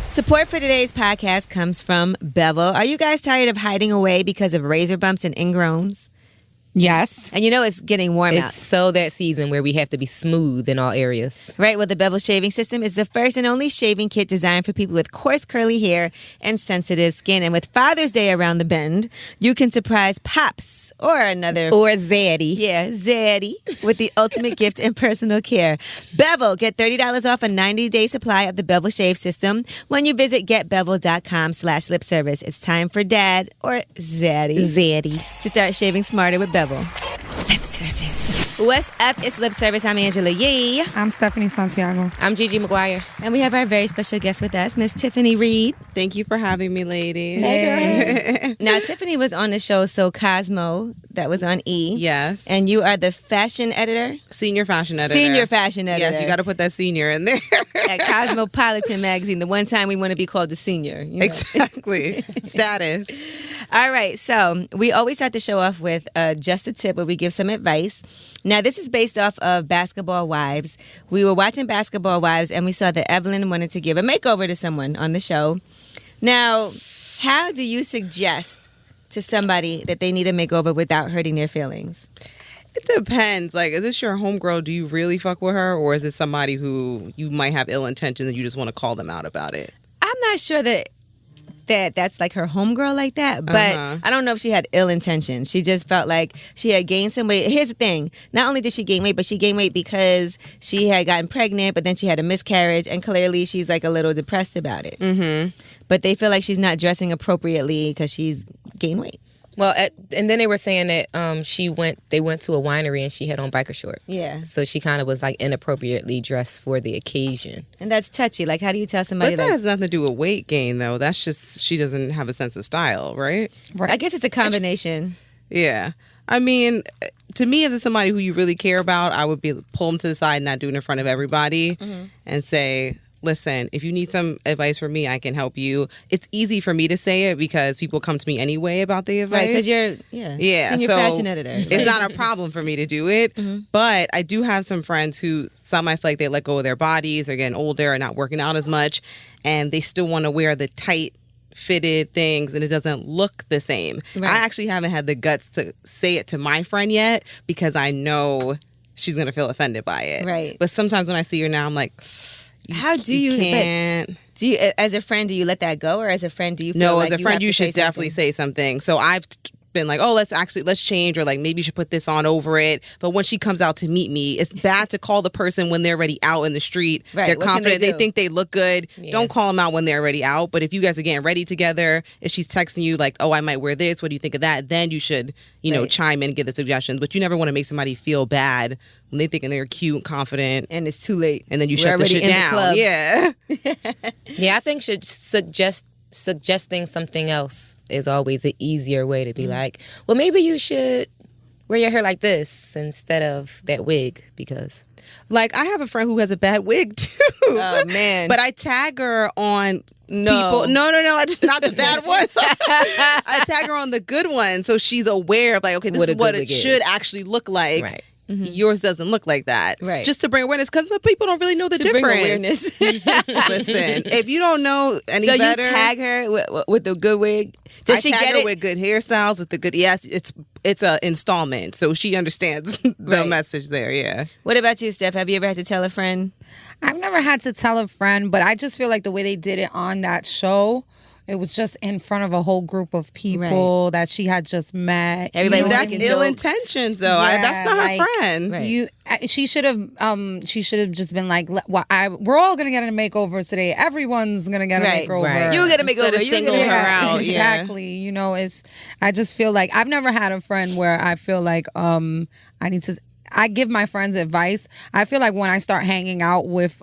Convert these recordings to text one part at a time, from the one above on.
Support for today's podcast comes from Bevel. Are you guys tired of hiding away because of razor bumps and ingrowns? Yes. And you know it's getting warm out. It's so that season where we have to be smooth in all areas. Right, well, the Bevel shaving system is the first and only shaving kit designed for people with coarse, curly hair and sensitive skin. And with Father's Day around the bend, you can surprise Pops or another... Or Zaddy. Yeah, Zaddy, with the ultimate gift in personal care. Bevel, get $30 off a 90-day supply of the Bevel shave system when you visit getbevel.com/lipservice. It's time for Dad or Zaddy to start shaving smarter with Bevel. Lip service. What's up? It's Lip Service. I'm Angela Yee. I'm Stephanie Santiago. I'm Gigi McGuire. And we have our very special guest with us, Miss Tiffany Reid. Thank you for having me, ladies. Hey, now, Tiffany was on the show So Cosmo, that was on E. Yes. And you are the fashion editor? Senior fashion editor. Senior fashion editor. Yes, you got to put that senior in there. At Cosmopolitan magazine, the one time we want to be called the senior. You know? Exactly. Status. All right, so we always start the show off with just a tip where we give some advice. Now, this is based off of Basketball Wives. We were watching Basketball Wives, and we saw that Evelyn wanted to give a makeover to someone on the show. Now, how do you suggest to somebody that they need a makeover without hurting their feelings? It depends. Like, is this your homegirl? Do you really fuck with her? Or is it somebody who you might have ill intentions and you just want to call them out about it? I'm not sure that's like her homegirl like that, but I don't know if she had ill intentions. She just felt like she had gained some weight. Here's the thing. Not only did she gain weight, but she gained weight because she had gotten pregnant, but then she had a miscarriage, and clearly she's like a little depressed about it. Mm-hmm. But they feel like she's not dressing appropriately because she's gained weight. Well, and then they were saying that they went to a winery and she had on biker shorts. Yeah. So she kind of was like inappropriately dressed for the occasion. And that's touchy. Like, how do you tell somebody But that has nothing to do with weight gain, though. That's just she doesn't have a sense of style, right? Right. I guess it's a combination. Yeah. I mean, to me, if it's somebody who you really care about, I would pull them to the side and not do it in front of everybody and say, listen, if you need some advice from me, I can help you. It's easy for me to say it because people come to me anyway about the advice. Right, because you're senior fashion editor. It's not a problem for me to do it. Mm-hmm. But I do have some friends who, some I feel like they let go of their bodies, they're getting older and not working out as much, and they still want to wear the tight fitted things and it doesn't look the same. Right. I actually haven't had the guts to say it to my friend yet because I know she's going to feel offended by it. Right. But sometimes when I see her now, I'm like... How do you can't? Do you, as a friend, do you let that go, or as a friend, do you feel no? Like as a friend, you should definitely say something. So I've been like, oh, let's change, or like maybe you should put this on over it. But when she comes out to meet me, it's bad to call the person when they're already out in the street. Right. They're confident, they think they look good. Yeah. Don't call them out when they're already out. But if you guys are getting ready together, if she's texting you like, oh, I might wear this, what do you think of that? Then you should, you know, chime in and give the suggestions. But you never want to make somebody feel bad when they thinking they're cute and confident, and it's too late, and then you shut the shit down. Yeah, yeah. I think suggesting something else is always an easier way to be like, well, maybe you should wear your hair like this instead of that wig, because like I have a friend who has a bad wig too. Oh man. But I tag her on people. No, not the bad one. I tag her on the good one so she's aware of like, okay, this is what it should actually look like. Right. Mm-hmm. Yours doesn't look like that. Right. Just to bring awareness, because some people don't really know the difference. Bring awareness. Listen, if you don't know any better. So you tag her with the good wig? Does she tag her with good hairstyles, with the good, yes, it's a installment. So she understands the message there, yeah. What about you, Steph? Have you ever had to tell a friend? I've never had to tell a friend, but I just feel like the way they did it on that show, it was just in front of a whole group of people that she had just met. Everybody was that's making ill jokes. Intentions, though. Yeah, that's not her friend. Right. She should have just been like, we're all gonna get a makeover today. Everyone's gonna get a makeover. Right. You get a makeover. You single her out. Exactly. Yeah. You know, I just feel like I've never had a friend where I feel like I give my friends advice. I feel like when I start hanging out with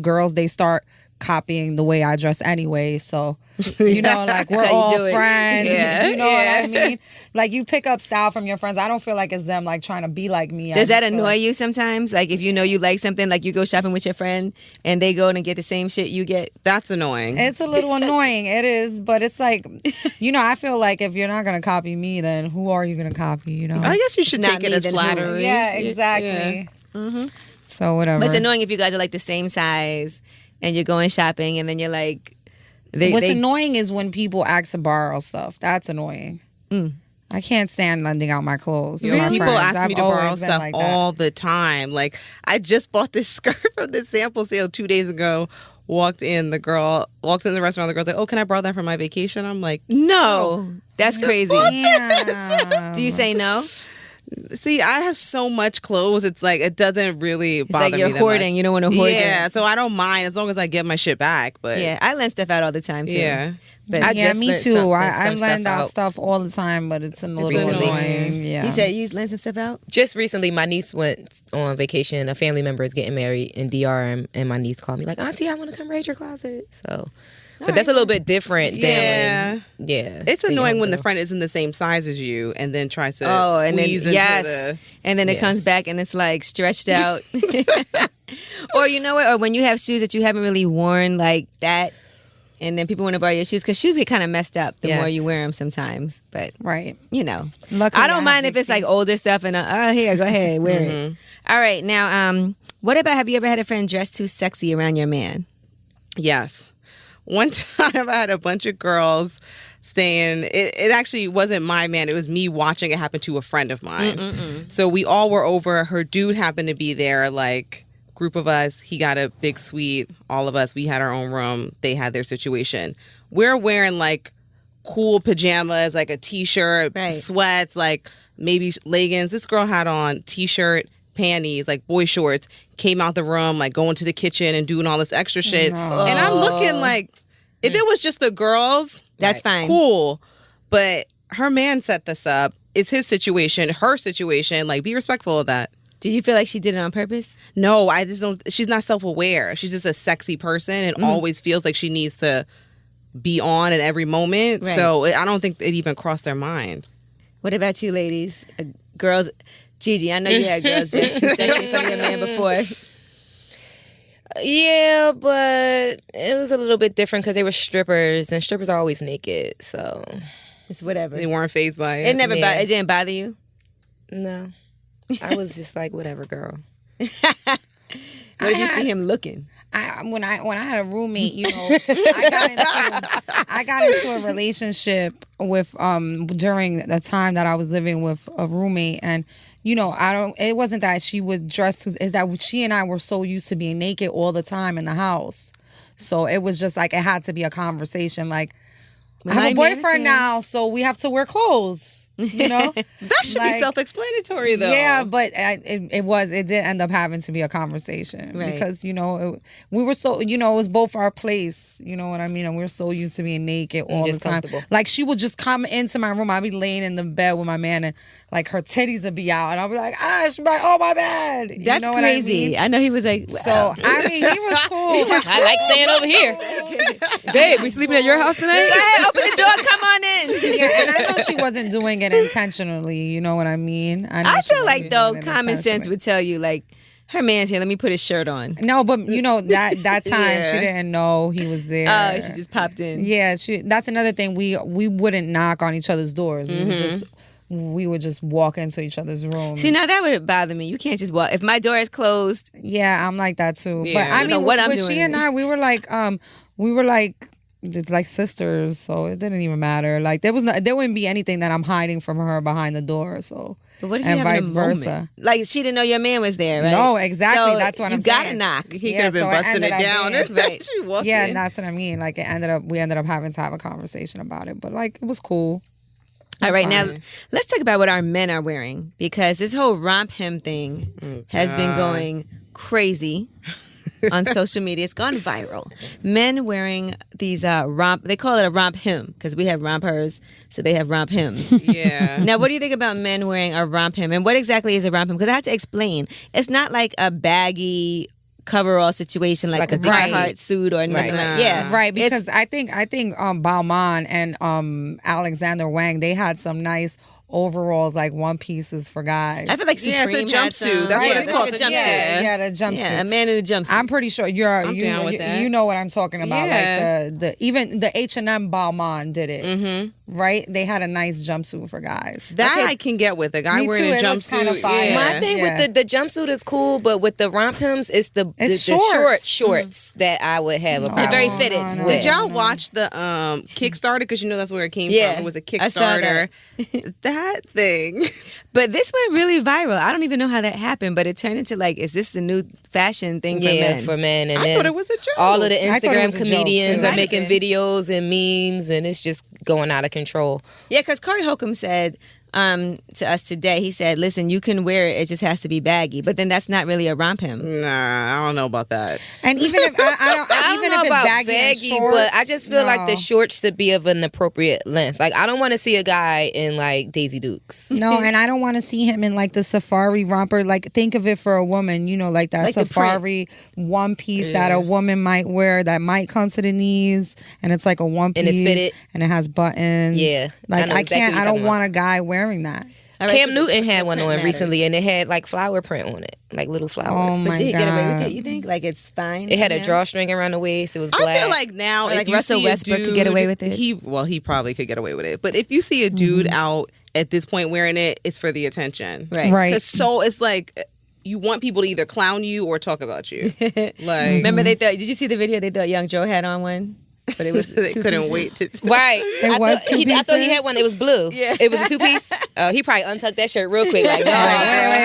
girls, they start copying the way I dress anyway. So, you know, like we're all friends. Yeah. You know what I mean? Like you pick up style from your friends. I don't feel like it's them like trying to be like me. Does that annoy you sometimes? Like if you know you like something, like you go shopping with your friend and they go and get the same shit you get? That's annoying. It's a little annoying. It is, but it's like, you know, I feel like if you're not going to copy me, then who are you going to copy, you know? I guess you should take it as flattery. Yeah, exactly. Yeah. Mm-hmm. So whatever. But it's annoying if you guys are like the same size and you're going shopping and then you're like, What's annoying is when people ask to borrow stuff. That's annoying. I can't stand lending out my clothes to my people friends. ask me to borrow stuff all the time. Like, I just bought this skirt from the sample sale 2 days ago. Walked in the restaurant. The girl's like, "Oh, can I borrow that for my vacation?" I'm like, "No, that's crazy." Yeah. Do you say no? See, I have so much clothes. It's like it doesn't really bother me that much. You're hoarding. You don't want to hoard. Yeah, so I don't mind as long as I get my shit back. But yeah, I lend stuff out all the time too. Yeah. But me too. I lend out stuff all the time, but it's a little annoying. Yeah. You said you lend some stuff out? Just recently, my niece went on vacation. A family member is getting married in DR, and my niece called me like, "Auntie, I want to come raid your closet." So, but that's a little bit different. It's annoying when the friend isn't the same size as you and then tries to squeeze into and then it comes back and it's like stretched out. Or you know what? Or when you have shoes that you haven't really worn like that. And then people want to borrow your shoes because shoes get kind of messed up the more you wear them sometimes. But, you know, luckily I don't mind if it's like older stuff and, here, go ahead, wear it. All right. Now, what about, have you ever had a friend dress too sexy around your man? Yes. One time I had a bunch of girls staying. It actually wasn't my man. It was me watching it happen to a friend of mine. So we all were over. Her dude happened to be there, like, group of us. He got a big suite. All of us, we had our own room. They had their situation. We're wearing like cool pajamas, like a t-shirt, sweats, like maybe leggings. This girl had on t-shirt, panties, like boy shorts, came out the room, like going to the kitchen and doing all this extra shit. No. And I'm looking like, if it was just the girls, that's fine. Cool. But her man set this up. It's his situation, her situation. Like, be respectful of that. Did you feel like she did it on purpose? No, I just don't. She's not self-aware. She's just a sexy person and always feels like she needs to be on at every moment. Right. So I don't think it even crossed their mind. What about you ladies? Girls, Gigi, I know you had girls just too sexy for your man before. Yeah, but it was a little bit different because they were strippers and strippers are always naked. So it's whatever. They weren't fazed by it. It didn't bother you? No. I was just like, whatever, girl. Where did you see him looking? When I had a roommate, you know, I got into a relationship with during the time that I was living with a roommate, and you know, it wasn't that she would dress too, is that she and I were so used to being naked all the time in the house. So it was just like it had to be a conversation like, I have a boyfriend now, so we have to wear clothes. You know, that should be self-explanatory, though. Yeah, but it did end up having to be a conversation because you know we were so, you know, it was both our place. You know what I mean? And we were so used to being naked all the time. Like she would just come into my room. I'd be laying in the bed with my man, and like her titties would be out, and I'll be like, she'd be like, oh my bad. That's crazy. I know he was like, wow. So I mean, he was cool. I like staying over here. Babe, we sleeping at your house tonight? Go ahead, open the door, come on in. Yeah, and I know she wasn't doing it intentionally, you know what I mean? I feel like though common sense would tell you like, her man's here, let me put his shirt on. No, but you know that time she didn't know he was there. Oh, she just popped in. Yeah, that's another thing. We wouldn't knock on each other's doors. We would just walk into each other's rooms. See, now that would bother me. You can't just walk. If my door is closed. Yeah, I'm like that too. Yeah, but I mean, what I'm doing. She and I, we were like sisters, so it didn't even matter. Like there wouldn't be anything that I'm hiding from her behind the door. So, but what if and you vice versa. Like she didn't know your man was there, right? No, exactly. So that's what I'm saying. You gotta knock. He could have been busting it down. Right. Yeah, and that's what I mean. Like we ended up having to have a conversation about it, but like it was cool. All right, now let's talk about what our men are wearing, because this whole romphim thing has been going crazy on social media. It's gone viral. Men wearing these they call it a romphim because we have rompers, so they have romphims. Yeah. Now, what do you think about men wearing a romphim, and what exactly is a romphim? Because I have to explain. It's not like a baggy coverall situation like a Carhartt suit or nothing like that. Right, because I think Balmain and Alexander Wang, they had some nice overalls, like one pieces for guys. I feel like Supreme it's a jumpsuit. That's what it's called. Like a jumpsuit. Yeah, the jumpsuit. Yeah, a man in a jumpsuit. I'm pretty sure you know what I'm talking about. Like the H&M Balmain did it. right? They had a nice jumpsuit for guys. That I can get with a guy wearing a jumpsuit. My thing with the jumpsuit is cool, but with the rompims, it's the short shorts that I would have a problem. Very fitted. Did y'all watch the Kickstarter? Because that's where it came from. It was a Kickstarter. That thing. But this went really viral. I don't even know how that happened, but it turned into like, is this the new fashion thing for men? Yeah, for men. And I thought it was a joke. All of the Instagram comedians are making videos and memes, and it's just going out of control. Yeah, because Corey Holcomb said to us today, he said, listen, you can wear it, it just has to be baggy. But then that's not really a romphim. Nah, I don't know about that. And even if I don't know about baggy shorts, but I just feel like the shorts should be of an appropriate length. Like, I don't want to see a guy in like Daisy Dukes. No, and I don't want to see him in like the safari romper. Like, think of it for a woman, like that like safari one piece that a woman might wear that might come to the knees, and it's like a one piece and it's fitted and it has buttons. Yeah, like I don't want a guy wearing that. Cam Newton had one on recently, and it had like flower print on it, like little flowers. Oh my Did he God. get away with it? You think like it's fine? It had a drawstring around the waist. It was black. I feel like now, or if like you Russell see Westbrook a dude, could get away with it. He probably could get away with it. But if you see a dude out at this point wearing it, it's for the attention, right? So it's like, you want people to either clown you or talk about you. Like, remember did you see the video? They thought Young Joe had on one. But it was they couldn't wait to right. I thought he had one. It was blue. Yeah, it was a 2-piece. He probably untucked that shirt real quick. Like, no,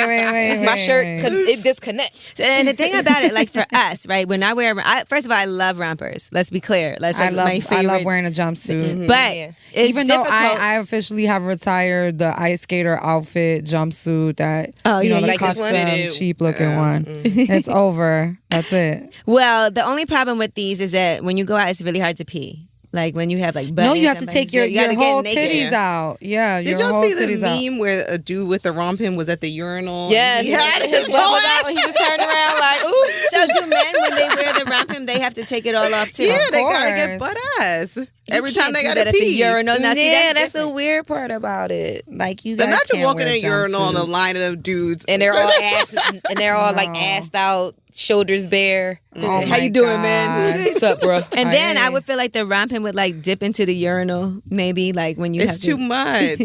wait, my shirt because it disconnects. And the thing about it, like for us, right? When I wear, first of all, I love rompers. Let's be clear. That's like my favorite. I love wearing a jumpsuit. But it's even difficult. though I officially have retired the ice skater outfit jumpsuit that the like custom cheap looking one. It's over. That's it. Well, the only problem with these is that when you go out, it's really hard to pee. Like when you have like buttons. No, you have to take your whole titties out. Yeah, did y'all see the meme where a dude with the romphim was at the urinal? Yes, he had his bubbles out and he was turning around like, ooh. So do men, when they wear the romphim, they have to take it all off too? Yeah, they gotta get butt ass every time they gotta pee. At the urinal. Now, see, that's the weird part about it. Like, you guys imagine can't walking wear in a urinal on a jumpsuits. line of dudes, and they're all like assed out, shoulders bare. Oh how you doing, man? What's up, bro? And then I would feel like the romphim would like dip into the urinal, maybe like when you. It's too much.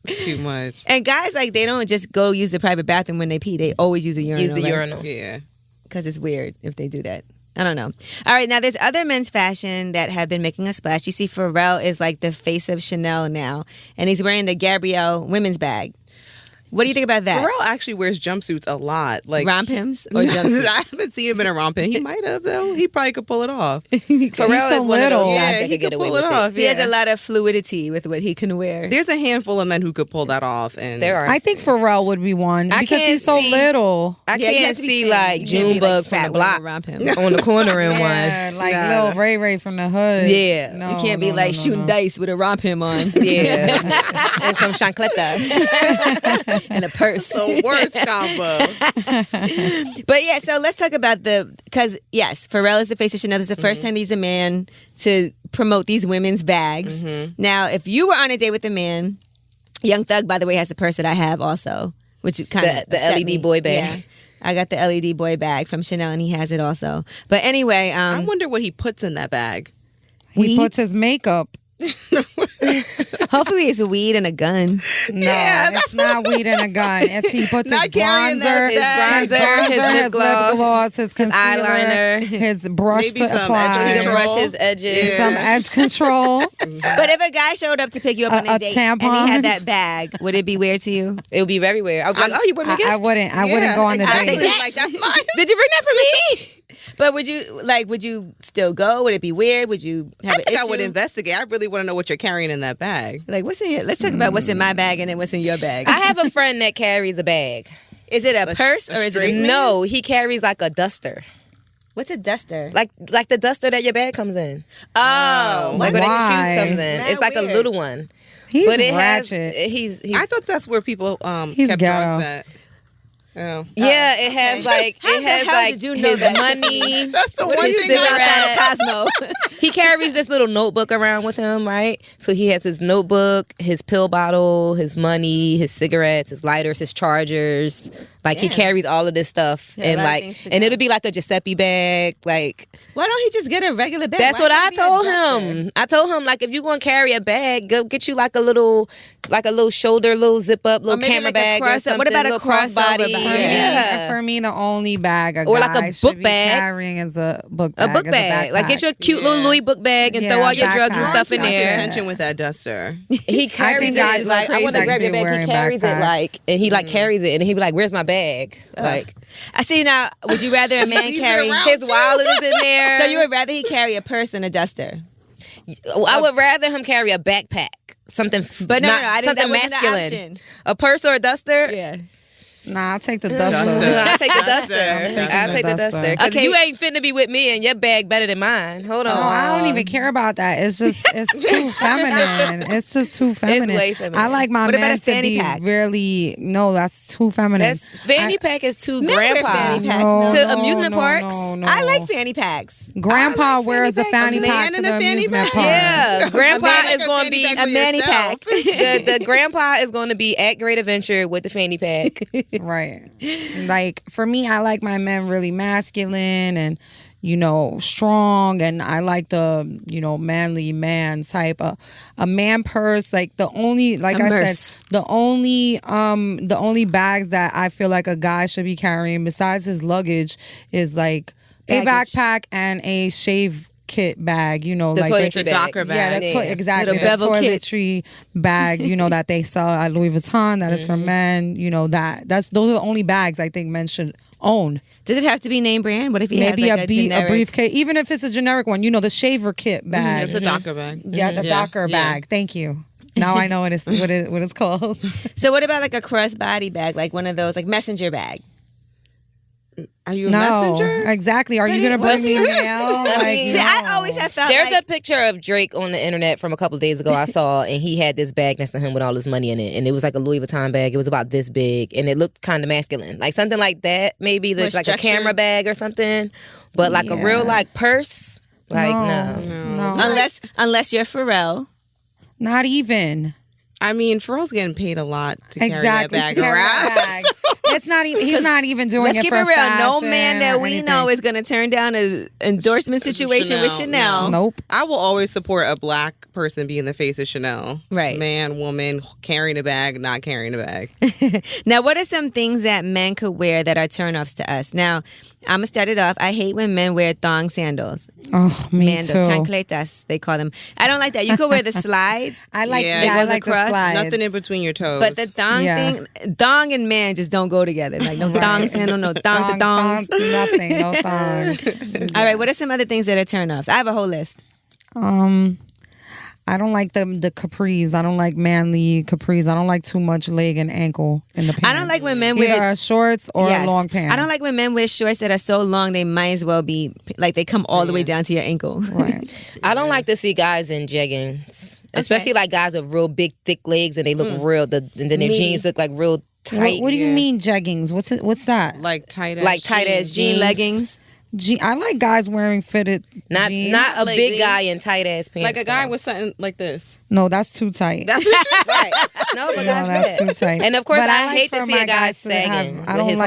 It's too much. And guys, like, they don't just go use the private bathroom when they pee. They always use a urinal. Use the urinal. Yeah. Because it's weird if they do that. I don't know. All right, now there's other men's fashion that have been making a splash. You see, Pharrell is like the face of Chanel now, and he's wearing the Gabrielle women's bag. What do you think about that? Pharrell actually wears jumpsuits a lot. Like rompims or jumpsuits? I haven't seen him in a rompim. He might have, though. He probably could pull it off. Pharrell is one of those guys that he could get away pull with it off. He has a lot of fluidity with what he can wear. There's a handful of men who could pull that off. And there are. I think Pharrell would be one because he's so little. I can't see like Junebug from the block on the corner in one. Like Lil Ray Ray from the hood. Yeah. You can't be like shooting dice with a romphim on. Yeah. And some chancletas. And a purse. The worst combo. But yeah, so let's talk about because yes, Pharrell is the face of Chanel. This is the first time they use a man to promote these women's bags. Now, if you were on a date with a man, Young Thug, by the way, has the purse that I have also, which kind of the LED boy bag. Yeah. I got the LED boy bag from Chanel, and he has it also. But anyway, I wonder what he puts in that bag. He puts his makeup. Hopefully it's weed and a gun. No, it's not weed and a gun. He puts his bronzer, his lip gloss, his concealer, eyeliner, his brush maybe to apply. He can brush his edges. Some edge control. But if a guy showed up to pick you up on a date tampon. and he had that bag, would it be weird to you? It would be very weird. I'd be like, oh, you bring me gifts? I wouldn't go on the date. Like, that's mine. Did you bring that for me? But would you still go? Would it be weird? Would you have an issue? I would investigate. I really want to know what you're carrying in that bag. Like, what's in here? Let's talk about what's in my bag and then what's in your bag. I have a friend that carries a bag. Is it a purse or is it a... No, he carries like a duster. What's a duster? Like the duster that your bag comes in. Oh. Like where your shoes comes in. Mad it's like weird. a little one. He's but it ratchet. He's I thought that's where people he's kept ghetto. drugs at. Oh. Yeah, it has like How it has the hell like did you know his that? money. That's the with one his thing cigarette. Cosmo. he carries this little notebook around with him, right? So he has his notebook, his pill bottle, his money, his cigarettes, his lighters, his chargers. Like he carries all of this stuff, and it'll be like a Giuseppe bag. Like, why don't he just get a regular bag? That's what I told him. I told him, like, if you're gonna carry a bag, go get you like a little shoulder, little zip up, little camera like bag or something. What about a crossbody? Yeah. For me, the only bag or like a book bag carrying is a book bag. A book bag. Like get your cute little Louis book bag and throw all your drugs and stuff in there. Attention with that duster. He carries it like, I want to grab your bag. He carries it like, and he like carries it, and he be like, "Where's my bag?" Like, I see now. Would you rather a man carry his wallet is in there? So you would rather he carry a purse than a duster? I would rather him carry a backpack, something, but I didn't, something masculine. A purse or a duster? Yeah. Nah, I'll take the duster. I'll take the duster. I'll take the duster. Because you ain't finna be with me and your bag better than mine. Hold on. No, I don't even care about that. It's too feminine. It's just too feminine. It's way feminine. I like my man to be really, no, that's too feminine. Fanny pack is too grandpa. To amusement parks. No. I like fanny packs. Grandpa wears the fanny pack to the amusement park. Yeah, grandpa is going to be a fanny pack. The grandpa is going to be at Great Adventure with the fanny pack. Right. Like, for me, I like my men really masculine and, strong, and I like the, manly man type. A man purse, like the only bags that I feel like a guy should be carrying besides his luggage is like a backpack and a shave kit bag, the toiletry bag. Docker bag. Yeah, exactly. The toiletry bag, that they sell at Louis Vuitton. That is for men. Those are the only bags I think men should own. Does it have to be name brand? What if he maybe has a briefcase? Even if it's a generic one, the shaver kit bag. It's a Docker bag. Yeah, the Docker bag. Thank you. Now I know what it's called. So what about like a crossbody bag, like one of those like messenger bag? Are you a messenger? Exactly. Are you going to bring me mail? I always have felt there's a picture of Drake on the internet from a couple of days ago I saw, and he had this bag next to him with all his money in it, and it was like a Louis Vuitton bag. It was about this big, and it looked kind of masculine, like something like that. Maybe like a camera bag or something, but like a real like purse. Like no. Unless you're Pharrell. Not even. I mean, Pharrell's getting paid a lot to carry that bag around. It's not even. He's not even doing Let's it keep for it real. fashion. No man that we know is going to turn down an endorsement situation with Chanel. Nope. I will always support a black person being the face of Chanel. Right. Man, woman, carrying a bag, not carrying a bag. Now, what are some things that men could wear that are turnoffs to us? Now, I'm going to start it off. I hate when men wear thong sandals. Oh, me too. Chancletas, they call them. I don't like that. You could wear the slide. I like I like the slide. Nothing in between your toes. But the thong thing, thong and man just don't go together. Like no thong sandal, no thong to thongs. Nothing, no thongs. All right, what are some other things that are turnoffs? I have a whole list. I don't like the capris. I don't like manly capris. I don't like too much leg and ankle in the pants. I don't like when men wear either shorts or long pants. I don't like when men wear shorts that are so long they might as well be like they come all the way down to your ankle. Right. I don't like to see guys in jeggings, especially like guys with real big thick legs and they look real. And then their jeans look like real tight. What do you mean jeggings? What's that? Like tight ass jean leggings. I like guys wearing fitted jeans. Not a big guy in tight ass pants. Like a guy with something like this. No, that's too tight. That's right. No, but that's too tight. And of course, but I hate to see a guy sagging. I don't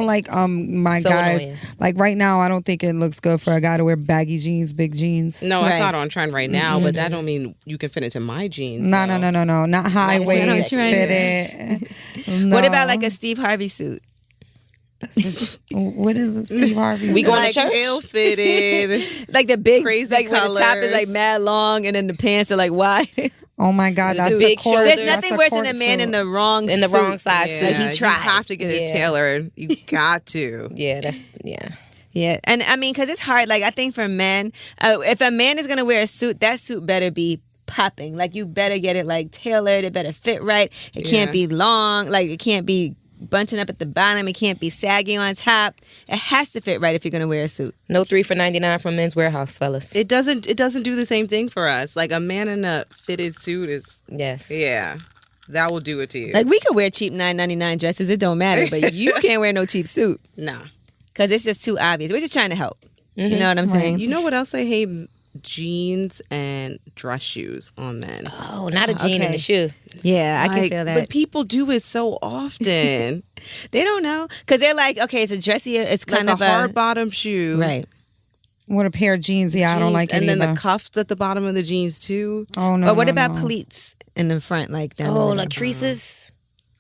like my so guys. Annoying. Like right now, I don't think it looks good for a guy to wear baggy jeans, big jeans. No, it's not on trend right now. But that don't mean you can fit into my jeans. No, not high waist fitted. No. What about like a Steve Harvey suit? What is it, Steve Harvey? We going like to church? Ill-fitted, like the big crazy like colors. Where the top is like mad long and then the pants are like wide. Oh my God, that's big the shoulders. There's nothing worse than a man in the wrong size suit. Like he tried. You have to get it tailored. You got to. Yeah, and I mean, because it's hard. Like I think for men, if a man is gonna wear a suit, that suit better be popping. Like you better get it like tailored. It better fit right. It can't be long. Like it can't be bunching up at the bottom. It can't be saggy on top. It has to fit right if you're going to wear a suit. No 3 for $99 from Men's Warehouse, fellas. It doesn't do the same thing for us. Like a man in a fitted suit is that will do it to you. Like we could wear cheap $9.99 dresses. It don't matter, but you can't wear no cheap suit. Nah, because it's just too obvious. We're just trying to help. You know what I'm saying? You know what else I hate? jeans and dress shoes on men. Oh, not a jean and a shoe. Yeah, I can feel that. But people do it so often. They don't know because they're like, okay, it's a dressier. It's kind like of a hard bottom shoe, right? With a pair of jeans, I don't like it and then either. the cuffs at the bottom of the jeans too. Oh no! Or what about pleats in the front, like down? Oh, like creases.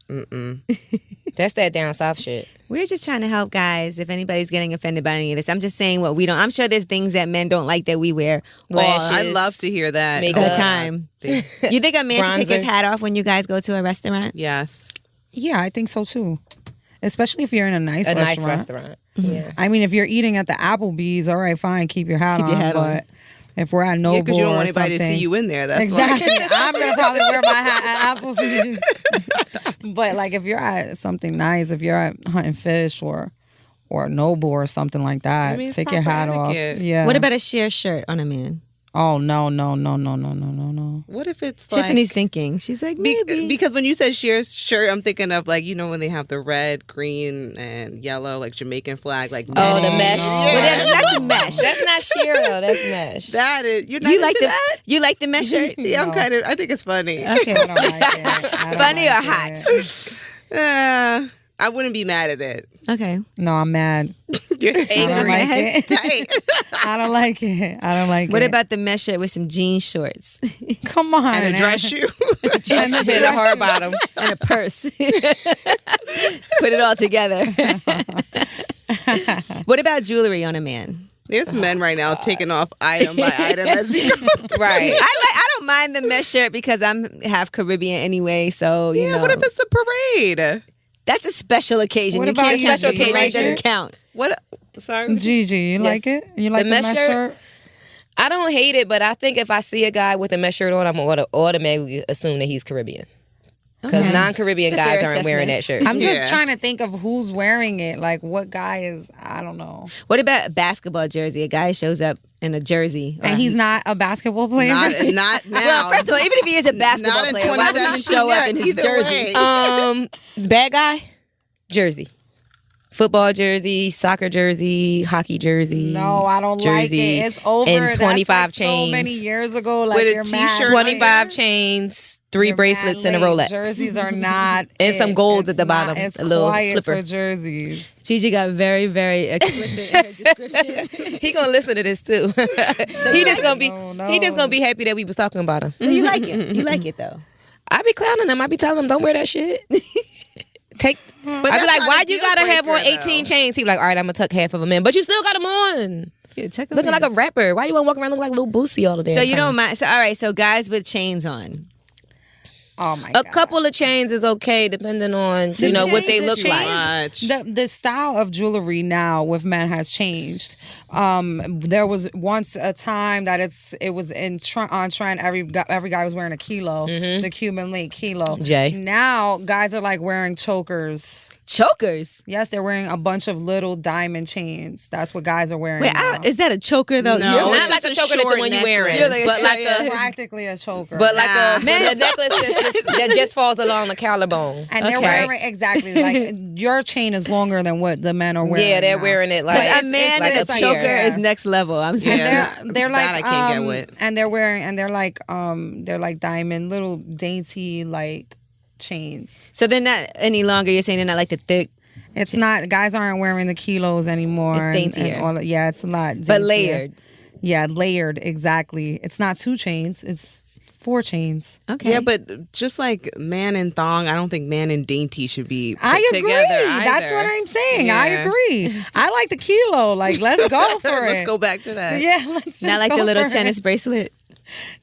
That's that down south shit. We're just trying to help guys. If anybody's getting offended by any of this, I'm just saying what we don't. I'm sure there's things that men don't like that we wear. I'd love to hear that all the time. You think a man should take his hat off when you guys go to a restaurant? Yes. Yeah, I think so too. Especially if you're in a nice restaurant. Yeah. I mean, if you're eating at the Applebee's, all right, fine, keep your hat on. But if we're at Noble because you don't want something, anybody to see you in there. That's exactly. I'm gonna probably wear my hat at Applebee's. But like, if you're at something nice, if you're at Hunt and Fish or Noble or something like that, take your hat off. Yeah. What about a sheer shirt on a man? Oh no. What if it's Tiffany's thinking? She's like, maybe. Because when you said sheer shirt, I'm thinking of like, you know, when they have the red, green, and yellow, like Jamaican flag, like the mesh. No. Well, that's mesh. That's not sheer though. That's mesh. That is. You like that? You like the mesh shirt? Yeah, I think it's funny. Okay. I don't like it. Funny or hot? I wouldn't be mad at it. Okay. No, I'm mad. You're I don't like it. I don't like it. What about the mesh shirt with some jean shorts? Come on. And a dress shoe. And a hard bottom. And a purse. Let's put it all together. What about jewelry on a man? There's men right now taking off item by item as we go. Right. I don't mind the mesh shirt because I'm half Caribbean anyway, so you know. What if it's the parade? That's a special occasion. What you about can't you, special Gigi? occasion Like doesn't it? count. What? Sorry, Gigi, you like it? You like the mesh shirt? I don't hate it, but I think if I see a guy with a mesh shirt on, I'm going to automatically assume that he's Caribbean. Because non-Caribbean guys aren't wearing that shirt. I'm just trying to think of who's wearing it. Like, what guy is, I don't know. What about a basketball jersey? A guy shows up in a jersey. And he's not a basketball player? Not now. Well, first of all, even if he is a basketball player, why would he show up in his jersey? Bad guy, jersey. Football jersey, soccer jersey, hockey jersey. No, I don't like it. It's over. And 25 That's chains. So many years ago, like with a you're t-shirt, 25 chains, 3 bracelets, and a Rolex. Jerseys are not. And some golds at the bottom. It's a little quiet flipper. for jerseys. Gigi got very, very explicit in her description. He gonna listen to this too. He just gonna be happy that we was talking about him. So you like it? You like it though? I be clowning him. I be telling him, don't wear that shit. I be like, why you gotta have on 18 chains? He be like, all right, I'm gonna tuck half of them in, but you still got them on. Yeah, looking like a rapper. Why you wanna walk around looking like Lil Boosie all the day? So you don't mind? So all right, so guys with chains on. Oh my God. A couple of chains is okay, depending on what they look like. The style of jewelry now with men has changed. There was once a time that it was on trend. Every guy was wearing a kilo, the Cuban link kilo. Jay. Now guys are like wearing chokers. Chokers? Yes, they're wearing a bunch of little diamond chains. That's what guys are wearing. Wait, now. Is that a choker though? No, not like a choker that's the one you're wearing. But like practically a choker. But like a necklace that just falls along the collarbone. And they're wearing exactly like your chain is longer than what the men are wearing. Yeah, they're now. wearing it like a man like with a choker is next level. I'm saying they're like that I can't get with. And they're like diamond little dainty like chains. So they're not any longer. You're saying they're not like the thick. It's not. Guys aren't wearing the kilos anymore. It's daintier. It's a lot. Daintier. But layered. Yeah, layered. Exactly. It's not 2 chains. It's 4 chains. Okay. Yeah, but just like man and thong, I don't think man and dainty should be put I agree. together either. That's what I'm saying. Yeah. I agree. I like the kilo. Like, let's go for it. Let's go back to that. Yeah, let's just not like go the little for tennis it. bracelet.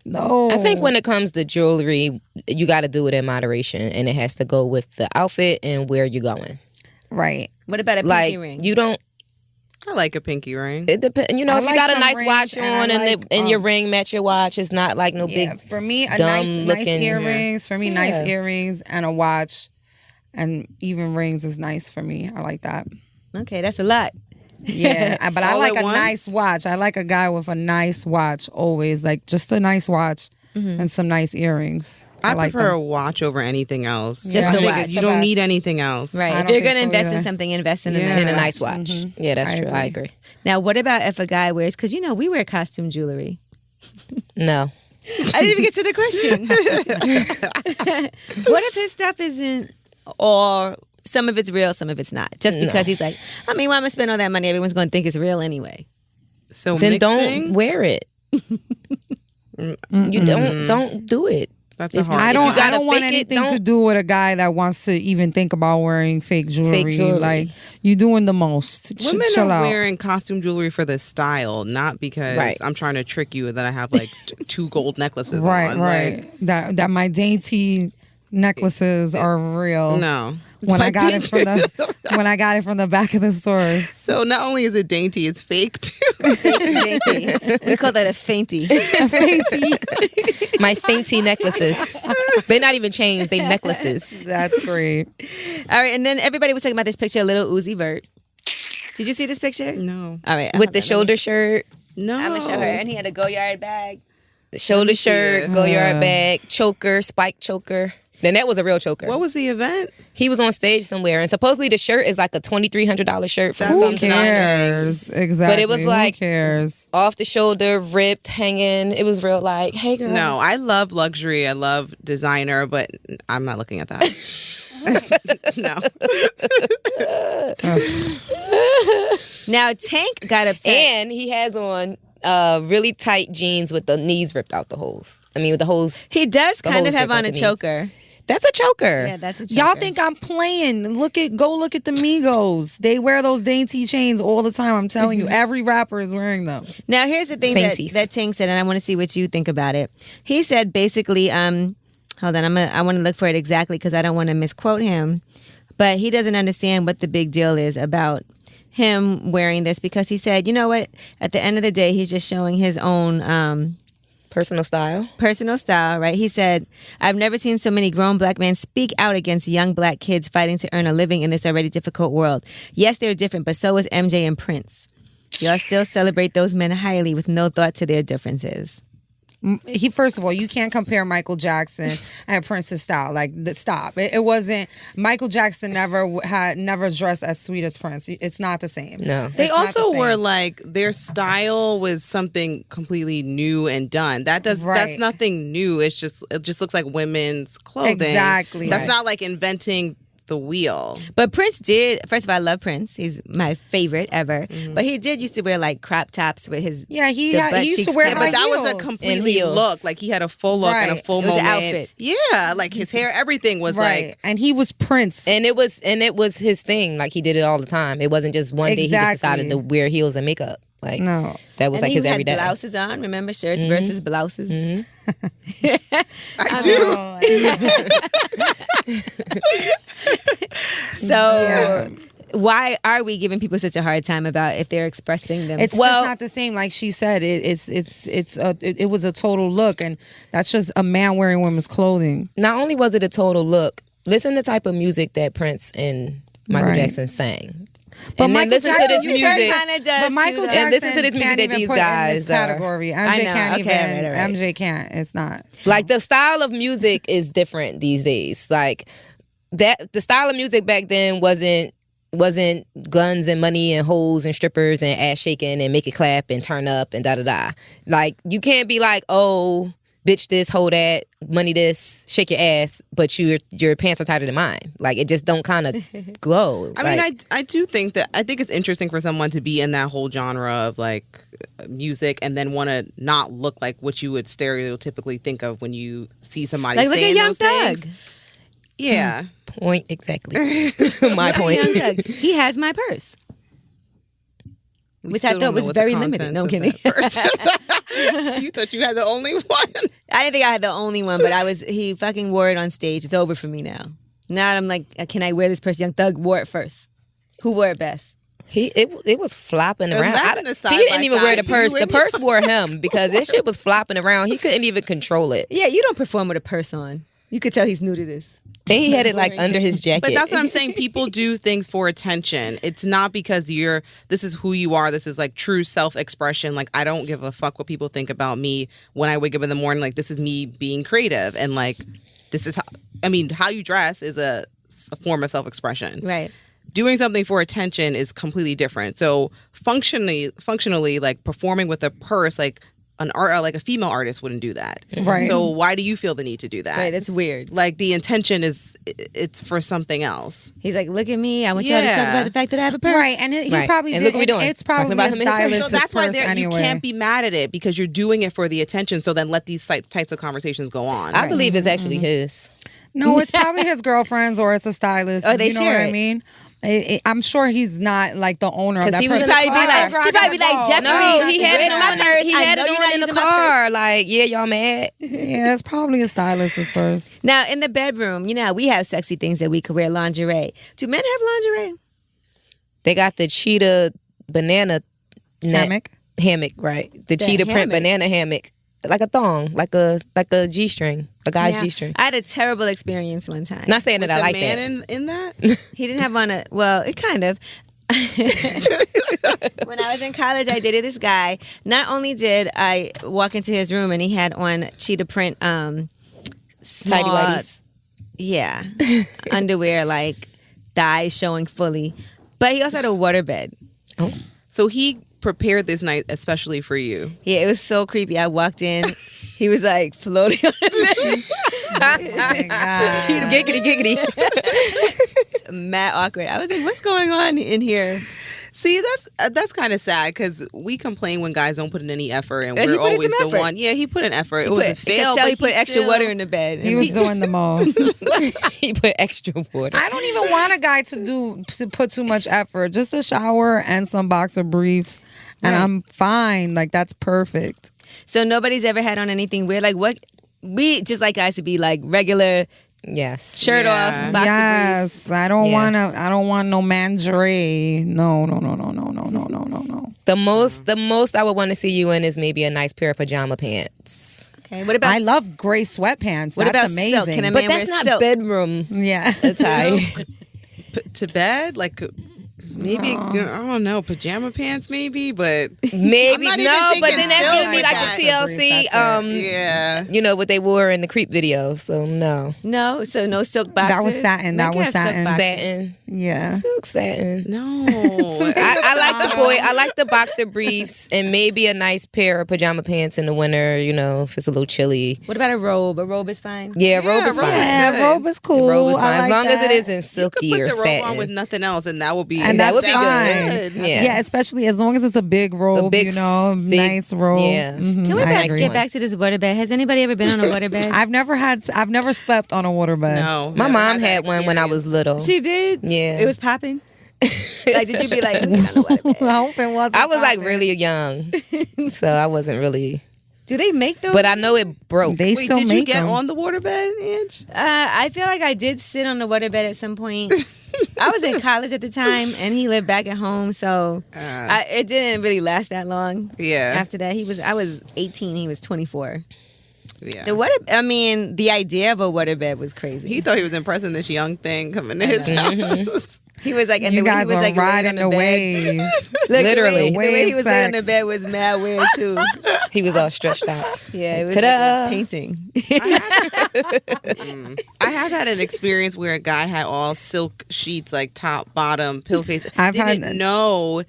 No. I think when it comes to jewelry, you got to do it in moderation, and it has to go with the outfit and where you're going. Right. What about a pinky ring? You don't. I like a pinky ring. It depends. If you got a nice watch on and your ring match your watch, it's not like no big. For me, nice earrings. For me, nice earrings and a watch, and even rings is nice for me. I like that. Okay, that's a lot. Yeah, but I All like at a once? nice watch. I like a guy with a nice watch always, like just a nice watch and some nice earrings. I like prefer them. a watch over anything else. Just I a think watch. you don't need anything else. Right. I If don't you're think going to so invest either. in something, invest in a nice watch. Yeah, that's true. I agree. Now, what about if a guy wears, because we wear costume jewelry. No. I didn't even get to the question. What if his stuff isn't, or some of it's real, some of it's not? Just because he's like, I mean, why am I spend all that money? Everyone's going to think it's real anyway. So then don't wear it. You don't do it. That's a hard. I don't want anything to do with a guy that wants to even think about wearing fake jewelry. Like, you're doing the most. Women are wearing costume jewelry for the style, not because I'm trying to trick you that I have like 2 gold necklaces on. Right. Like, that my dainty necklaces are real. No. When I got it from the back of the stores. So not only is it dainty, it's fake too. Dainty. We call that a fainty. A fainty. My fainty necklaces. They're not even chains, they necklaces. That's great. All right, and then everybody was talking about this picture of Little Uzi Vert. Did you see this picture? No. All right. With the shoulder shirt. No. I'm going to show her. And he had a Go-Yard bag. Shoulder shirt, Go-Yard bag, choker, spike choker. Then that was a real choker. What was the event? He was on stage somewhere, and supposedly the shirt is like a $2,300 shirt from some designer. Who cares? Exactly. But it was like, who cares? Off the shoulder, ripped, hanging. It was real like, hey girl. No, I love luxury. I love designer, but I'm not looking at that. No. Now Tank got upset, and he has on really tight jeans with the knees ripped out the holes. I mean, with the holes. He does kind of have on a choker. That's a choker. Yeah, that's a choker. Y'all think I'm playing? Go look at the Migos. They wear those dainty chains all the time. I'm telling you, every rapper is wearing them. Now, here's the thing that Tank said, and I want to see what you think about it. He said basically, hold on, I want to look for it exactly because I don't want to misquote him. But he doesn't understand what the big deal is about him wearing this, because he said, you know what? At the end of the day, he's just showing his own personal style, right? He said, I've never seen so many grown black men speak out against young black kids fighting to earn a living in this already difficult world. Yes, they're different, but so is MJ and Prince. Y'all still celebrate those men highly with no thought to their differences. First of all, you can't compare Michael Jackson and Prince's style. Like, stop. It wasn't. Michael Jackson never dressed as sweet as Prince. It's not the same. No, they also were like, their style was something completely new and done. That's nothing new. It just looks like women's clothing. Exactly. That's not like inventing the wheel. But Prince did. First of all, I love Prince. He's my favorite ever. Mm-hmm. But he did used to wear like crop tops with his he used to wear high but that heels. was a completely look. Like he had a full look and a full moment. An outfit. Yeah, like his hair, everything was like, and he was Prince, and it was his thing. Like he did it all the time. It wasn't just one day he just decided to wear heels and makeup. Like, no, that was like his everyday. He had blouses on. Remember, shirts versus blouses. Mm-hmm. I do. So, why are we giving people such a hard time about if they're expressing them? It's just not the same. Like she said, it was a total look, and that's just a man wearing women's clothing. Not only was it a total look, listen to the type of music that Prince and Michael Jackson sang. But and Michael then listen Jackson, to this music. But Michael Jackson and listen to this music that these guys category. MJ can't. It's not. Like the style of music is different these days. Like that, the style of music back then wasn't guns and money and hoes and strippers and ass shaking and make it clap and turn up and da da da. Like you can't be like, oh, bitch this, hoe that, money this, shake your ass, but your pants are tighter than mine. Like it just don't kind of glow. I mean, I do think that I think it's interesting for someone to be in that whole genre of like music and then want to not look like what you would stereotypically think of when you see somebody like saying look at those Young things. Yeah. Point exactly. My point. Young Thug. He has my purse. Which I thought was very limited. No, I'm kidding. You thought you had the only one? I didn't think I had the only one, but he fucking wore it on stage. It's over for me now. Now I'm like, can I wear this purse? Young Thug wore it first. Who wore it best? It was flopping around. He didn't even wear the purse. The purse wore him because this shit was flopping around. He couldn't even control it. Yeah, you don't perform with a purse on. You could tell he's new to this. And he had it like under his jacket. But that's what I'm saying. People do things for attention. It's not because this is who you are. This is like true self-expression. Like, I don't give a fuck what people think about me when I wake up in the morning. Like, this is me being creative. And like, this is how you dress is a form of self-expression. Right. Doing something for attention is completely different. So functionally, like performing with a purse, like like a female artist wouldn't do that. Right. So why do you feel the need to do that? Right, that's weird. Like the intention it's for something else. He's like, look at me. I want y'all to talk about the fact that I have a purse. Right, and he probably and look what we're doing. It's probably about a him and his purse. stylist. So that's why anyway. you can't be mad at it because you're doing it for the attention. So then let these types of conversations go on. I believe it's actually his. No, it's probably his girlfriend's or it's a stylist. Oh, they you know share what it. I mean? I'm sure he's not like the owner of that. He was person. She'd probably be like, Jeffrey, No, he had it my on. purse. He I had know it you're on not in the using my car. Like, yeah, y'all mad? Yeah, it's probably a stylist's purse. Now, in the bedroom, you know how we have sexy things that we could wear, lingerie. Do men have lingerie? They got the cheetah banana Hammock, right? The cheetah print hammock. banana hammock, like a thong, like a G-string, a guy's G-string. I had a terrible experience one time. Not saying that I like man that. in that? He didn't have on a, well, it kind of. When I was in college, I dated this guy. Not only did I walk into his room and he had on cheetah print small, Tidy whities. Yeah, underwear, like thighs showing fully. But he also had a waterbed. Oh. So he prepared this night especially for you. Yeah, it was so creepy. I walked in. He was like floating on the bed. Cheetah giggity. Mad awkward. I was like, what's going on in here? See, that's kind of sad because we complain when guys don't put in any effort, and he we're put in always some the effort. one. Yeah, he put in effort. It was a fail. You could tell but he put extra still- water in the bed. He was doing the most. He put extra water. I don't even want a guy to put too much effort. Just a shower and some boxer briefs, and I'm fine. Like that's perfect. So nobody's ever had on anything weird. Like what? We just like guys to be like regular Yes. shirt off, boxer briefs. Yes, I don't want no lingerie. No. The most I would want to see you in is maybe a nice pair of pajama pants. Okay. What about? I love gray sweatpants. What That's about amazing. silk? Can a But man that's wear not silk? bedroom Yeah. attire. to bed, like maybe I don't know, pajama pants maybe, but Maybe I'm not even no, but thinking then that's silk gonna be with like that. the TLC. yeah. You know what they wore in the creep video. So no No. So no silk boxers. That was satin. That Men was can have silk satin. boxers. satin, Yeah. silk satin. No. I like the boy. I like the boxer briefs and maybe a nice pair of pajama pants in the winter. You know, if it's a little chilly. What about a robe? A robe is fine. Yeah, robe is robe fine. is Yeah, good. robe is cool. Robe is I fine as like long as that. it isn't You silky could or put the robe satin. on with nothing else, and that would be And That that's would be fine. good. Yeah. Especially as long as it's a big robe, big- you know, big- nice robe. yeah. Mhm, Can we I agree. get back to this waterbed? Has anybody ever been on a waterbed? I've never slept on a waterbed. No. My never mom that had one when I was little. She did. Yeah. It was popping. Like, did you be like, "Look at the waterbed"? I hope it wasn't. I was like popping. really young, so I wasn't really. Do they make those? But I know it broke. They Wait, still did make you get them. on the waterbed, Ange? I feel like I did sit on the waterbed at some point. I was in college at the time, and he lived back at home, so it didn't really last that long. Yeah. After that, I was 18. He was 24. Yeah. The idea of a waterbed was crazy. He thought he was impressing this young thing coming to his house. He was like, and You the way guys he was were like riding laying on the bed. wave. Look, Literally. the way he was laying on the sex. bed was mad weird too. He was all stretched out. Yeah, it was Ta-da. like a painting. I have had an experience where a guy had all silk sheets, like top, bottom, pillowcase. I've had Didn't that. know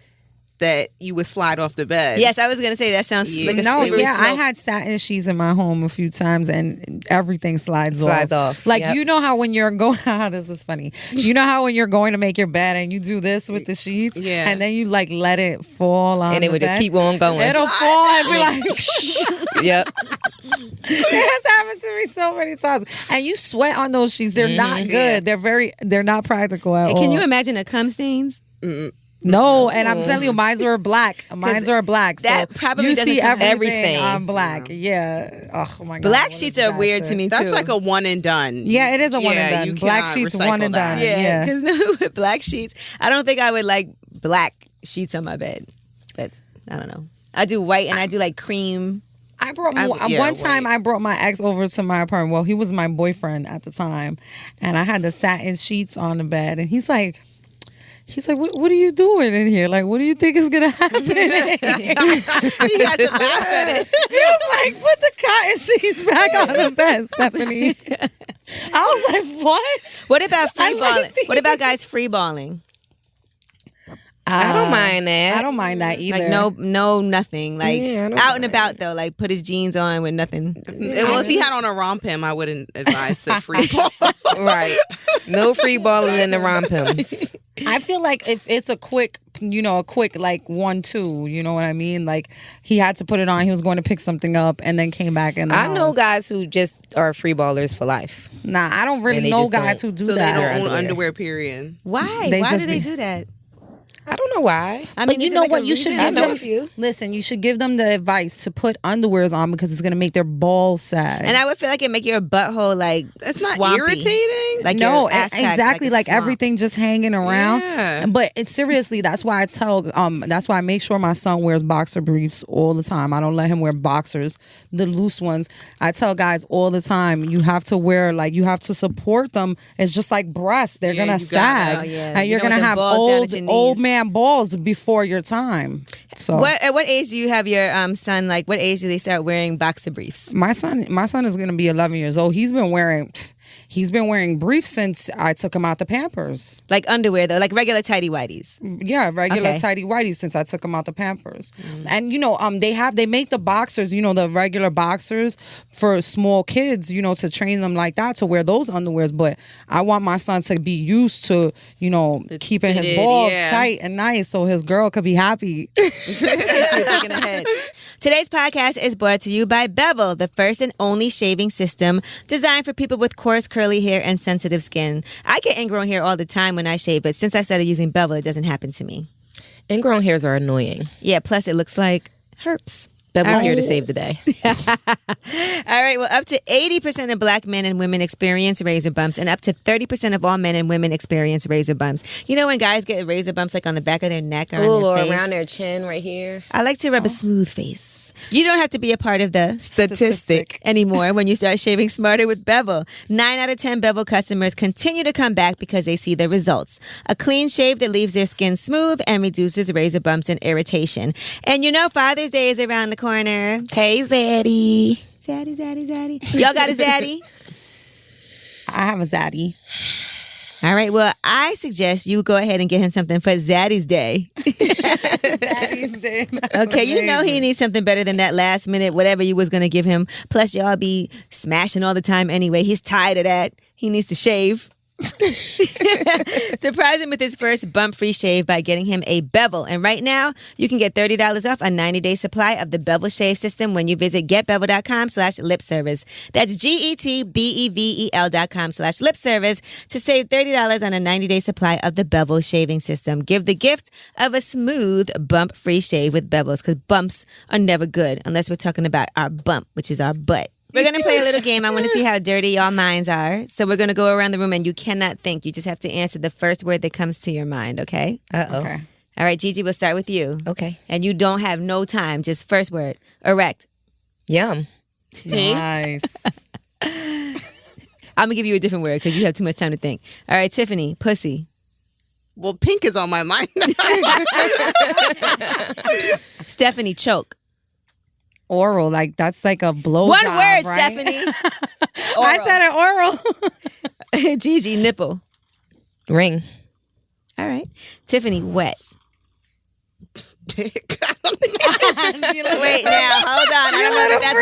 that you would slide off the bed. Yes, I was gonna say that sounds Yeah. like a No, slippery yeah, I slope. had satin sheets in my home a few times, and everything slides off. Like Yep. you know how when you're going, this is funny. You know how when you're going to make your bed and you do this with the sheets, Yeah. and then you like let it fall on, And it the would bed. just keep on going. It'll fall and be like. Yep. It has happened to me so many times, and you sweat on those sheets. They're not good. They're not practical at all. Can you imagine the cum stains? No, and I'm telling you, mines are black. Mines are black. that So probably you doesn't see come- every everything stain. on black. Yeah. Oh my god. Black what a sheets are weird to disaster. me too. That's like a one and done. Yeah, it is a one Yeah, and you done. Black cannot sheets, recycle one and that. done. Yeah, Yeah. because with black sheets, I don't think I would like black sheets on my bed. But I don't know. I do white and I do like cream. I brought yeah, one time. wait. I brought my ex over to my apartment. Well, he was my boyfriend at the time, and I had the satin sheets on the bed, and he's like, what are you doing in here? Like, what do you think is gonna happen? He had to laugh at it. He was like, put the cotton sheets back on the bed, Stephanie. I was like, what? What about free I like balling? these. What about guys free balling? I don't mind that. I don't mind that either. Like no, nothing. Like out and about though. Like put his jeans on with nothing. Well, if he had on a romphim, I wouldn't advise to free ball. Right. No free balling in the rompims. I feel like if it's a quick like 1-2, you know what I mean? Like he had to put it on. He was going to pick something up and then came back in the house. I know guys who just are free ballers for life. Nah, I don't really know guys who do that. So they don't own underwear, period. Why? Why do they do that? I don't know why. I mean, but you know what? You should give them. Listen, you should give them the advice to put underwears on because it's going to make their balls sag. And I would feel like it make your butthole like it's swampy. Not irritating. Like no, exactly. Like everything just hanging around. Yeah. But it's seriously. That's why I tell. That's why I make sure my son wears boxer briefs all the time. I don't let him wear boxers, the loose ones. I tell guys all the time. You have to wear you have to support them. It's just like breasts. They're gonna sag, and you're gonna have old man balls before your time. So at what age do you have your son? Like what age do they start wearing boxer briefs? My son is gonna be 11 years old. He's been wearing briefs since I took him out the Pampers. Like underwear though, like regular tighty whities. Yeah, regular tighty whities since I took him out the Pampers. And they make the boxers, the regular boxers for small kids, to train them like that to wear those underwears. But I want my son to be used to, keeping his balls tight and nice so his girl could be happy. Today's podcast is brought to you by Bevel, the first and only shaving system designed for people with coarse, curly hair and sensitive skin. I get ingrown hair all the time when I shave, but since I started using Bevel, it doesn't happen to me. Ingrown hairs are annoying. Yeah, plus it looks like herpes. Bevel's here to save the day. All right, well, up to 80% of black men and women experience razor bumps, and up to 30% of all men and women experience razor bumps. You know when guys get razor bumps like on the back of their neck or on their face? Or around their chin right here? I like to rub a smooth face. You don't have to be a part of the statistic anymore when you start shaving smarter with Bevel. 9 out of 10 Bevel customers continue to come back because they see the results. A clean shave that leaves their skin smooth and reduces razor bumps and irritation. And Father's Day is around the corner. Hey, Zaddy. Zaddy. Y'all got a Zaddy? I have a Zaddy. All right, well, I suggest you go ahead and get him something for Zaddy's Day. Zaddy's Day. Okay, he needs something better than that last minute, whatever you was going to give him. Plus, y'all be smashing all the time anyway. He's tired of that. He needs to shave. Surprise him with his first bump-free shave by getting him a Bevel. And right now, you can get $30 off a 90-day supply of the Bevel shave system when you visit getbevel.com/lipservice. That's GETBEVEL.com/lipservice to save $30 on a 90-day supply of the Bevel shaving system. Give the gift of a smooth bump-free shave with Bevels, because bumps are never good unless we're talking about our bump, which is our butt. We're going to play a little game. I want to see how dirty y'all minds are. So we're going to go around the room and you cannot think. You just have to answer the first word that comes to your mind, okay? Uh-oh. Okay. All right, Gigi, we'll start with you. Okay. And you don't have no time. Just first word. Erect. Yum. Nice. I'm going to give you a different word because you have too much time to think. All right, Tiffany. Pussy. Well, pink is on my mind. Stephanie. Choke. Oral, that's like a blow One job, word, right? Stephanie. I said an oral. Gigi. Nipple. Ring. All right. Tiffany. Wet. Dick. Wait, now, hold on. I don't know that that's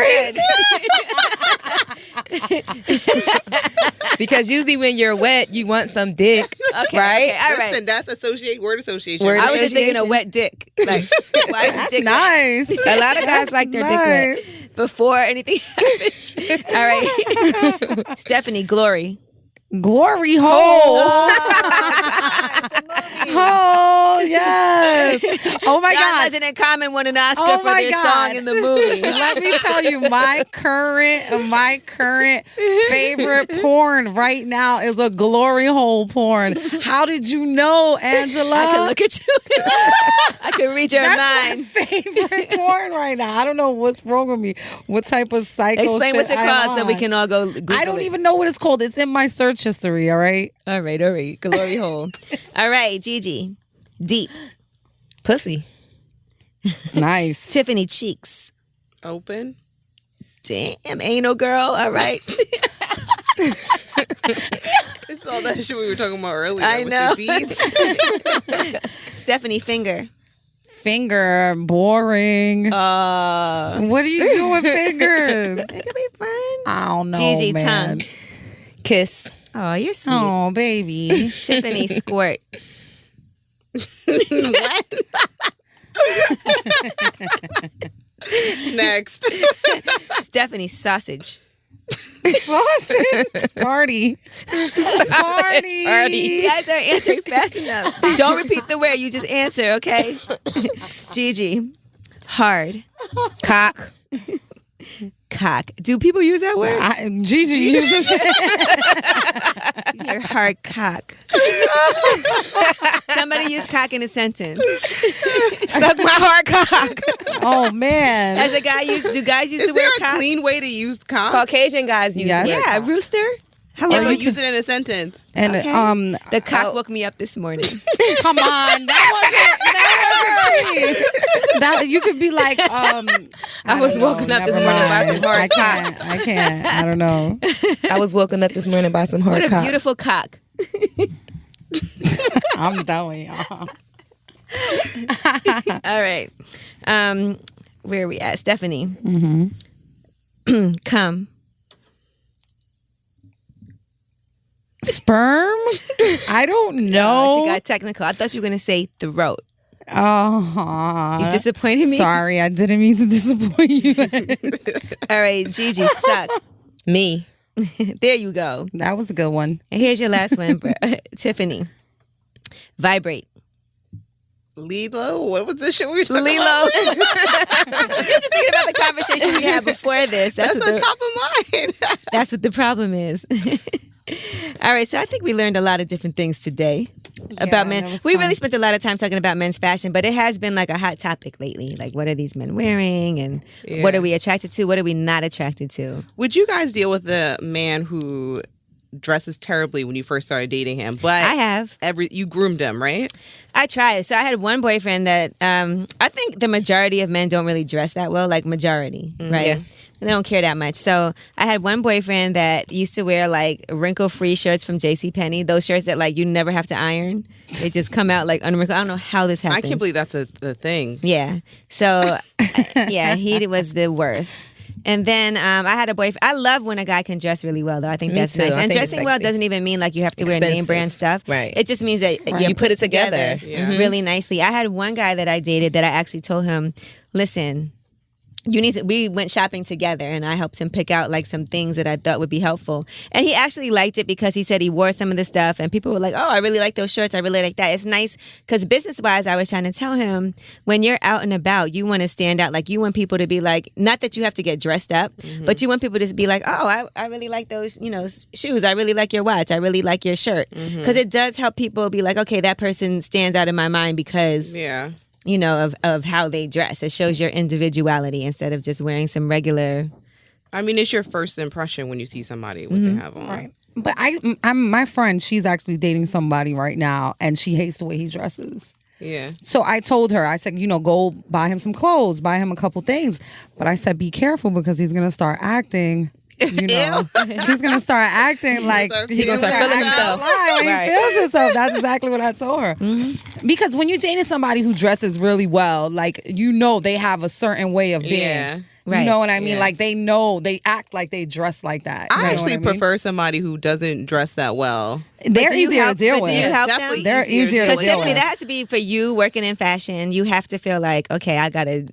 good. Because usually when you're wet, you want some dick. Okay, right? Okay, all right. Listen, that's word association. I was just thinking a wet dick. Like, why is dick nice? A lot of guys like their dick wet. Before anything happens. All right. Stephanie. Glory. Glory hole. Oh, yes. Oh my John God. Legend and Common won an Oscar for their song in the movie. Let me tell you, my current favorite porn right now is a glory hole porn. How did you know, Angela? I can look at you. I can read your mind. My favorite porn right now. I don't know what's wrong with me. What type of psycho Explain shit what's it I'm called so we on. can all go Google I don't even know what it's called. It's in my search history, all right? All right. Glory hole. All right, Gigi. Deep. Pussy. Nice. Tiffany. Cheeks. Open. Damn, anal girl. All right. It's It's all that shit we were talking about earlier. I know. With the beats. Stephanie, finger. Finger, boring. What are you doing with fingers? It could be fun. I don't know, Gigi, man. tongue. Kiss. Oh, you're sweet. Oh, baby. Tiffany, squirt. What? Next. Stephanie, sausage. Sausage. Party. Party. You guys aren't answering fast enough. Don't repeat the word. You just answer, okay? Gigi, hard. Cock. Cock. Do people use that word? Gigi uses it. Your hard cock. Somebody use cock in a sentence. Suck my hard cock. Oh, man. As a guy, do guys use the Is word there cock? a clean way to use cock? Caucasian guys use Yes. the word Yeah, cock. rooster. Hello, yeah, use it in a sentence. And Okay. The cock woke me up this morning. come on, that wasn't that you could be like I was woken up this morning by some hard cock. I can't. I don't know. I was woken up this morning by some hard What a cock. beautiful cock. I'm done with y'all. All right. Where are we at? Stephanie. Come. Sperm? I don't know. She got technical. I thought you were going to say throat. Oh, You disappointed me. sorry, I didn't mean to disappoint you. All right, Gigi, suck. Me. There you go. That was a good one. And here's your last one, Tiffany. Vibrate. Lilo? What was this shit we were talking Lilo. about? You're just thinking about the conversation we had before this. That's what on top of mine. That's what the problem is. All right, so I think we learned a lot of different things today about men. We really spent a lot of time talking about men's fashion, but it has been like a hot topic lately. Like, what are these men wearing, and what are we attracted to? What are we not attracted to? Would you guys deal with a man who dresses terribly when you first started dating him? But I have. You groomed him, right? I tried. So I had one boyfriend that I think the majority of men don't really dress that well, like majority, right? Yeah. They don't care that much. So I had one boyfriend that used to wear like wrinkle-free shirts from JCPenney, those shirts that like you never have to iron. They just come out like unwrinkled. I don't know how this happens. I can't believe that's the thing. Yeah. So yeah, he was the worst. And then I had a boyfriend. I love when a guy can dress really well, though. I think that's nice. And dressing well doesn't even mean like you have to wear name brand stuff. Right. It just means that you put it together really nicely. I had one guy that I dated that I actually told him, listen, we went shopping together and I helped him pick out like some things that I thought would be helpful. And he actually liked it because he said he wore some of the stuff and people were like, oh, I really like those shirts. I really like that. It's nice because business-wise, I was trying to tell him when you're out and about, you want to stand out. Like you want people to be like, not that you have to get dressed up, but you want people to be like, oh, I really like those, shoes. I really like your watch. I really like your shirt. Because it does help people be like, okay, that person stands out in my mind because of how they dress. It shows your individuality instead of just wearing some regular. I mean, it's your first impression when you see somebody what they have on. Right. But I'm my friend, she's actually dating somebody right now and she hates the way he dresses. Yeah. So I told her, I said, go buy him some clothes, buy him a couple things. But I said, be careful because he's going to start acting. He's gonna start acting like he's gonna start feeling himself. He feels himself. That's exactly what I told her. Because when you're dating somebody who dresses really well, like they have a certain way of being. Yeah. Right. You know what I mean? Yeah. Like they act like they dress like that. I actually prefer somebody who doesn't dress that well. They're easier to deal with. Do you help them? They're easier to deal with. Because Tiffany, that has to be for you working in fashion. You have to feel like, okay, I gotta.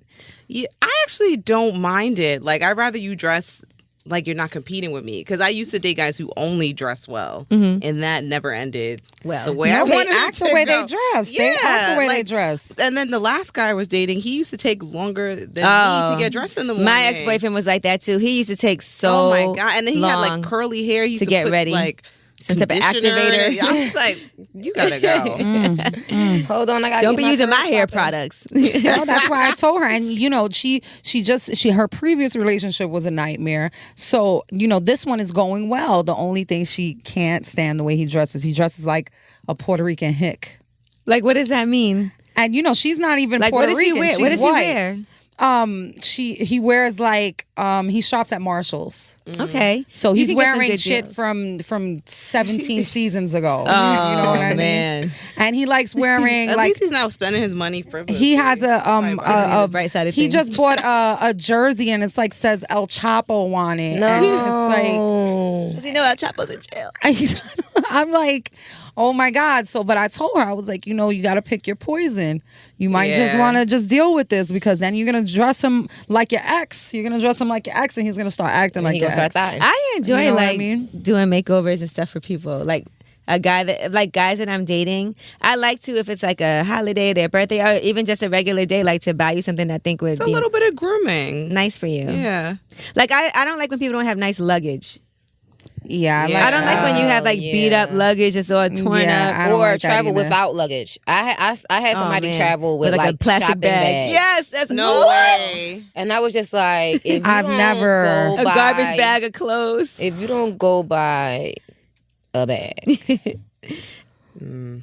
Yeah, I actually don't mind it. Like I'd rather you dress like you're not competing with me, because I used to date guys who only dress well, and that never ended well. The way I wanted they act the way they dress. Yeah, they act the way they dress. And then the last guy I was dating, he used to take longer than me to get dressed in the morning. My ex-boyfriend was like that too. He used to take oh my god, and then he had like curly hair. He used to get ready, like some type of activator. I was like, you gotta go. Hold on, I gotta. Don't be using my hair products. No, that's why I told her. And she her previous relationship was a nightmare. So this one is going well. The only thing she can't stand the way he dresses. He dresses like a Puerto Rican hick. Like, what does that mean? And she's not even like, Puerto what does Rican. He wear? She's what does white. he wear? he wears like he shops at Marshall's. Okay. So he's wearing shit from 17 seasons ago. Oh, you know what I mean? And he likes wearing At least he's not spending his money frivolous. He has a bright side of he things. just bought a jersey and it's like says El Chapo on it. No. And it's like, does he know El Chapo's in jail? I'm like, oh my God. So, but I told her, I was like, you got to pick your poison. You might just want to just deal with this because then you're going to dress him like your ex. You're going to dress him like your ex and he's going to start acting like your ex. I enjoy doing makeovers and stuff for people. Like a guy guys that I'm dating, I like to, if it's like a holiday, their birthday, or even just a regular day, like to buy you something I think would be a little bit of grooming. Nice for you. Yeah. Like I don't like when people don't have nice luggage. Yeah, I don't like when you have like beat up luggage, it's all torn up, or like travel without luggage. I had somebody travel with like a plastic bag. Yes, that's no way. And I was just like, if you I've never a garbage bag of clothes. If you don't go buy a bag.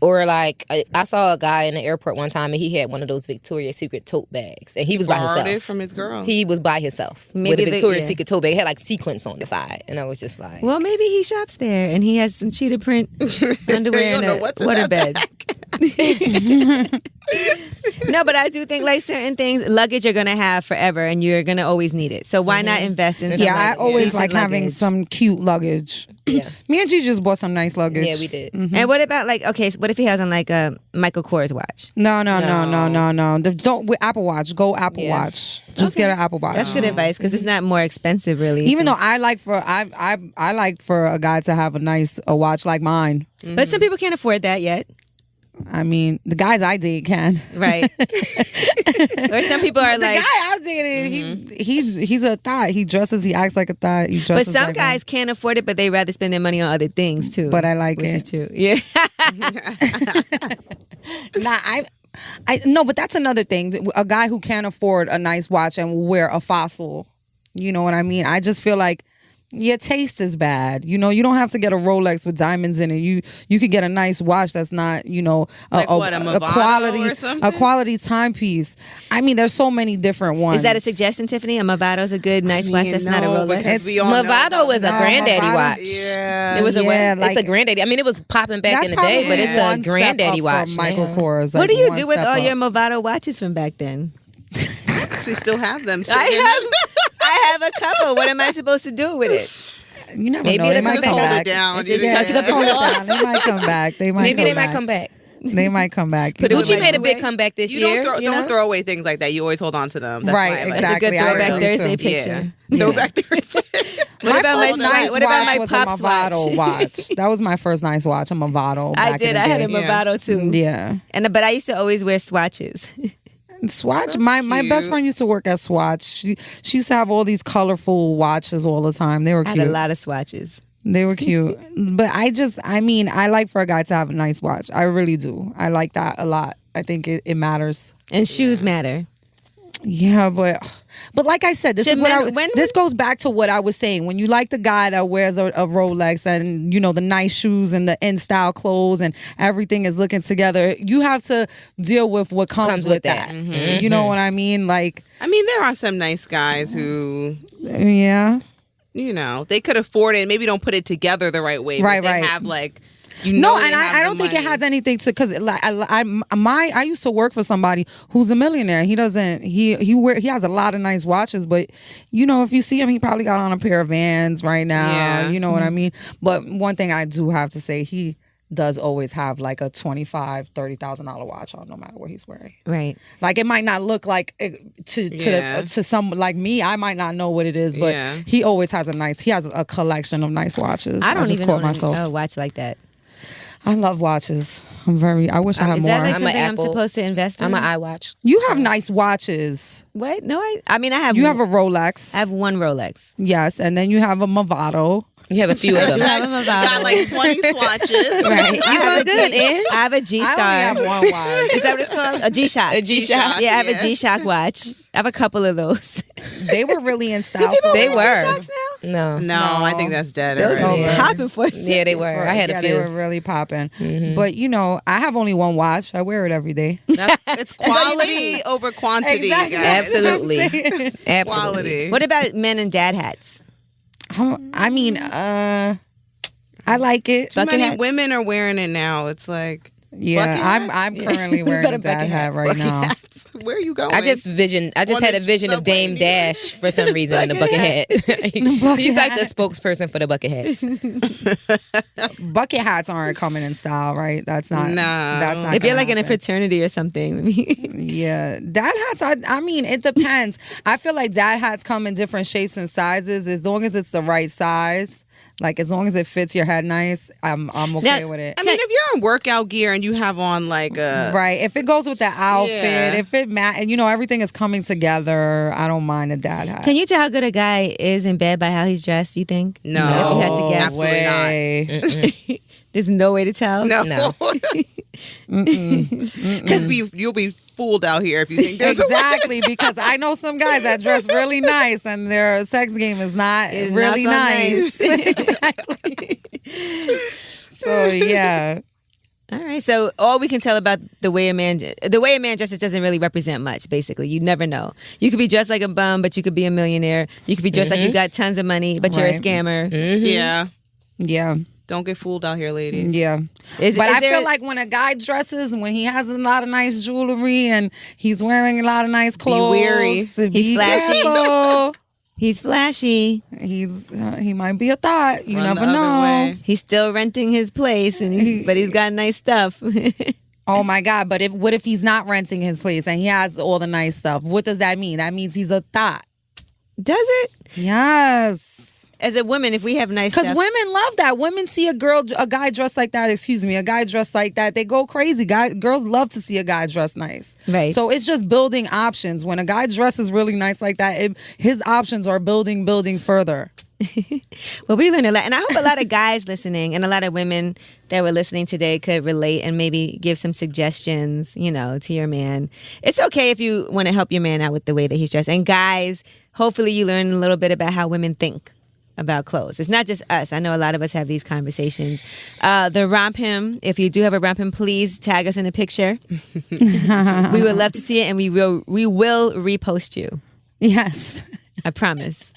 Or like I saw a guy in the airport one time and he had one of those Victoria's Secret tote bags and he was by himself. From his girl. He was by himself with a Victoria's Secret tote bag. It had like sequins on the side, and I was just like, well, maybe he shops there and he has some cheetah print underwear and a waterbed. No, but I do think like certain things, luggage you're gonna have forever and you're gonna always need it. So why not invest in? I always like having some cute luggage. Yeah. Me and G just bought some nice luggage. Yeah, we did. Mm-hmm. And what about like, okay, so what if he has on like a Michael Kors watch? No. Don't with Apple Watch. Go Apple Watch. Just get an Apple Watch. That's good advice because it's not more expensive really. Even though I like for a guy to have a watch like mine. But some people can't afford that yet. I mean, the guys I date can. Right. Or some people are like... The guy I dated, he's a thot. He dresses, he acts like a thot. But some guys can't afford it, but they rather spend their money on other things, too. But I like which it. Which is true. Yeah. No, but that's another thing. A guy who can't afford a nice watch and will wear a Fossil. You know what I mean? I just feel like your taste is bad. You don't have to get a Rolex with diamonds in it. You could get a nice watch that's not, like a quality timepiece. I mean, there's so many different ones. Is that a suggestion, Tiffany? A Movado's a good nice watch that's not a Rolex? Movado is a granddaddy watch. Yeah. It was it's a granddaddy. I mean, it was popping back in the day, but it's a granddaddy watch. Michael Kors. What do you do with all your Movado watches from back then? She still have them. I have a couple. What am I supposed to do with it? You never know. They might come back. They might come back. Maybe they might come back. They might come back. Gucci made a big comeback this year. Don't throw away things like that. You always hold on to them. That's right, exactly. That's a good Throwback Thursday picture. Yeah. Throwback Thursday. What about my Pop's Movado watch? That was my first nice watch, a Movado. I did. I had a Movado too. Yeah. But I used to always wear swatches. Swatch. My best friend used to work at Swatch. She used to have all these colorful watches all the time. They were cute. I had a lot of swatches. They were cute. But I like for a guy to have a nice watch. I really do. I like that a lot. I think it matters. And shoes matter. Yeah, but like I said, this goes back to what I was saying. When you like the guy that wears a Rolex and the nice shoes and the in style clothes and everything is looking together, you have to deal with what comes with that. Mm-hmm. You know what I mean? Like, there are some nice guys who, yeah, they could afford it. Maybe don't put it together the right way. Right, but they right. have like. I don't think it has anything to, because I used to work for somebody who's a millionaire. He doesn't he has a lot of nice watches, but if you see him, he probably got on a pair of Vans right now. Yeah. You know what I mean? But one thing I do have to say, he does always have like a $25,000-$30,000 watch on, no matter what he's wearing. Right. Like, it might not look like to some like me. I might not know what it is, but he always has a collection of nice watches. I don't just even own a watch like that. I love watches. I wish I had more. Is that like something I'm supposed to invest in? I'm an iWatch. You have nice watches. What? No, I have. You have a Rolex. I have one Rolex. Yes, and then you have a Movado. You have a few of them. I have a Movado. Got like 20 swatches. Right. You doing good, Ish. I have a G-Star. I only have one watch. Is that what it's called? A G-Shock. A G-Shock. Yeah, I have a G-Shock watch. I have a couple of those. They were really in style. Do people they wear were. G-Shocks now? No. I think that's dead. Those were popping for us. Yeah, they were. I had a few. They were really popping. But I have only one watch. I wear it every day. It's quality over quantity. Exactly. Absolutely. Absolutely. Quality. What about men and dad hats? I mean, I like it. Too many women are wearing it now. It's like, I'm currently wearing a dad hat right now. Where are you going? I just had a vision of Dame Dash for some reason in a bucket hat. He's like the spokesperson for the bucket hats. Bucket hats aren't coming in style, right? That's not. That's not. If you're like in a fraternity or something. Yeah, dad hats. I mean, it depends. I feel like dad hats come in different shapes and sizes. As long as it's the right size. Like, as long as it fits your head nice, I'm okay with it. I mean, if you're in workout gear and you have on like a... Right. If it goes with the outfit, if it everything is coming together, I don't mind a dad hat. Can you tell how good a guy is in bed by how he's dressed, you think? No. If you had to guess. Absolutely not. There's no way to tell? No. Because you'll be fooled out here if you think there's exactly, because I know some guys that dress really nice and their sex game is not really nice. Exactly. So yeah. All right. So all we can tell about the way a man dresses doesn't really represent much. Basically, you never know. You could be dressed like a bum, but you could be a millionaire. You could be dressed like you got tons of money, but you're a scammer. Yeah. Don't get fooled out here, ladies. Yeah. I feel like when a guy dresses, when he has a lot of nice jewelry and he's wearing a lot of nice clothes, be wary. He's flashy. Careful. He's flashy. He might be a thought. You never know. Way. He's still renting his place, but he's got nice stuff. Oh my God! But what if he's not renting his place and he has all the nice stuff? What does that mean? That means he's a thought. Does it? Yes. As a woman, if we have nice stuff. Because women love that. Women see a guy dressed like that, a guy dressed like that, they go crazy. Girls love to see a guy dressed nice. Right. So it's just building options. When a guy dresses really nice like that, his options are building further. Well, we learned a lot. And I hope a lot of guys listening and a lot of women that were listening today could relate and maybe give some suggestions, to your man. It's okay if you want to help your man out with the way that he's dressed. And guys, hopefully you learn a little bit about how women think about clothes. It's not just us. I know a lot of us have these conversations. The romphim, if you do have a romphim, please tag us in a picture. We would love to see it, and we will repost you. Yes. I promise.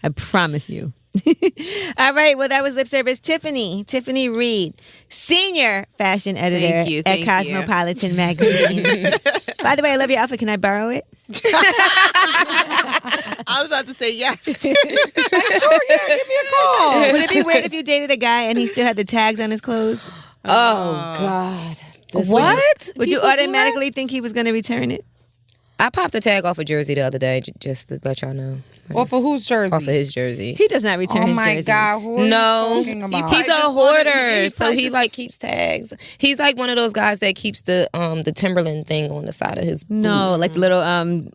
I promise you. All right. Well, that was Lip Service. Tiffany Reid, senior fashion editor at Cosmopolitan Magazine. By the way, I love your outfit. Can I borrow it? I was about to say yes. Sure, yeah, give me a call. Would it be weird if you dated a guy and he still had the tags on his clothes? Oh God. What? Would you automatically think he was going to return it? I popped the tag off a jersey the other day just to let y'all know. Off of whose jersey? Off of his jersey. He does not return his jerseys. Oh my God, who are you talking about? He's a hoarder, so he keeps tags. He's like one of those guys that keeps the Timberland thing on the side of his boot. No, like the little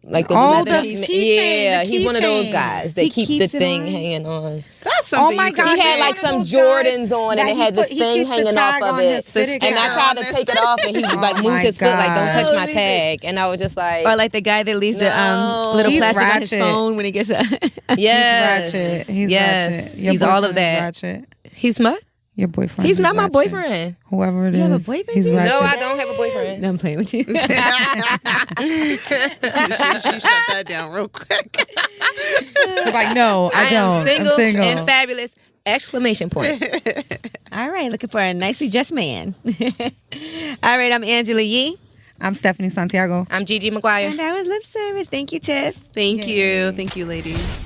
like the leather piece. Yeah, he's one of those guys that keep the thing hanging on. That's something. Oh my God, he had like some Jordans on and it had this thing hanging off of it. And I tried to take it off and he moved his foot like, don't touch my tag. And I was just like, or like the guy that leaves the little plastic on his phone when he gets a yes. He's ratchet. He's all of that. Ratchet. He's what? Your boyfriend. He's not my ratchet. boyfriend. Whoever it is. You have a boyfriend? He's ratchet. No, I don't have a boyfriend. No, I'm playing with you. She shut that down real quick. She's like, no, I don't. am I'm single and fabulous! Exclamation point. All right, looking for a nicely dressed man. All right, I'm Angela Yee. I'm Stephanie Santiago. I'm Gigi McGuire. And that was Lip Service. Thank you, Tiff. Thank you. Thank you, ladies.